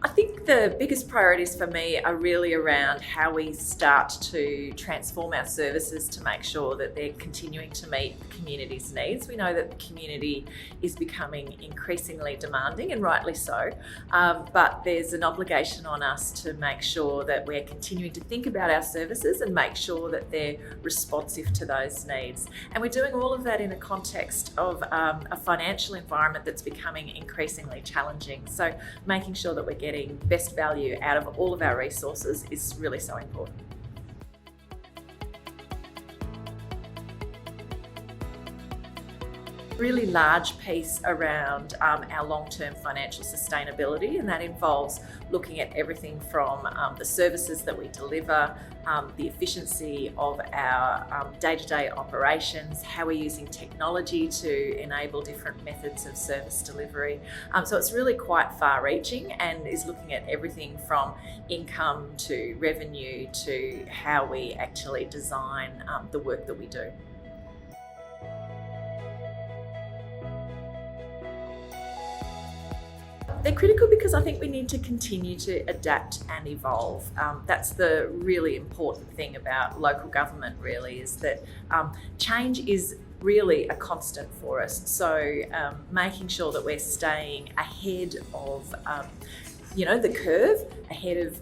I think the biggest priorities for me are really around how we start to transform our services to make sure that they're continuing to meet the community's needs. We know that the community is becoming increasingly demanding, and rightly so, but there's an obligation on us to make sure that we're continuing to think about our services and make sure that they're responsive to those needs. And we're doing all of that in a context of a financial environment that's becoming increasingly challenging. So making sure that we're getting best value out of all of our resources is really so important. Really large piece around our long-term financial sustainability, and that involves looking at everything from the services that we deliver, the efficiency of our day-to-day operations, how we're using technology to enable different methods of service delivery. So it's really quite far-reaching and is looking at everything from income to revenue to how we actually design the work that we do. They're critical because I think we need to continue to adapt and evolve. That's the really important thing about local government, really, is that change is really a constant for us. So making sure that we're staying ahead of the curve, ahead of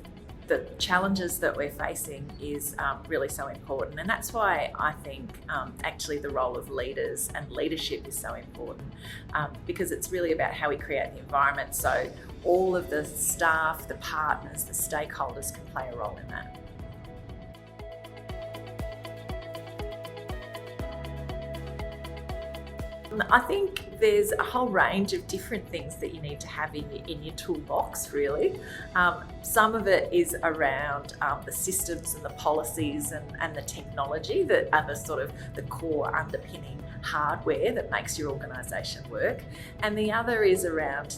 the challenges that we're facing is really so important. And that's why I think actually the role of leaders and leadership is so important, because it's really about how we create the environment so all of the staff, the partners, the stakeholders can play a role in that. I think there's a whole range of different things that you need to have in your toolbox, really. Some of it is around the systems and the policies and the technology that are the sort of the core underpinning hardware that makes your organisation work. And the other is around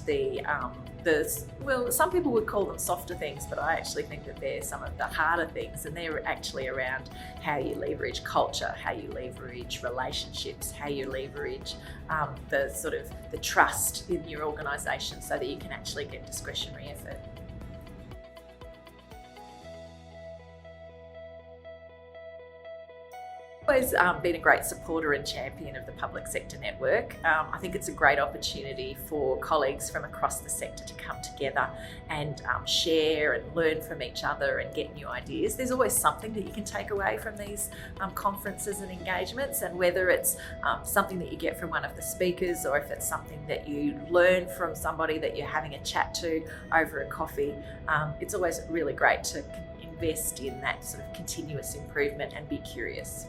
some people would call them softer things, but I actually think that they're some of the harder things, and they're actually around how you leverage culture, how you leverage relationships, how you leverage the trust in your organisation so that you can actually get discretionary effort. I've always been a great supporter and champion of the public sector network. I think it's a great opportunity for colleagues from across the sector to come together and share and learn from each other and get new ideas. There's always something that you can take away from these conferences and engagements, and whether it's something that you get from one of the speakers or if it's something that you learn from somebody that you're having a chat to over a coffee, it's always really great to invest in that sort of continuous improvement and be curious.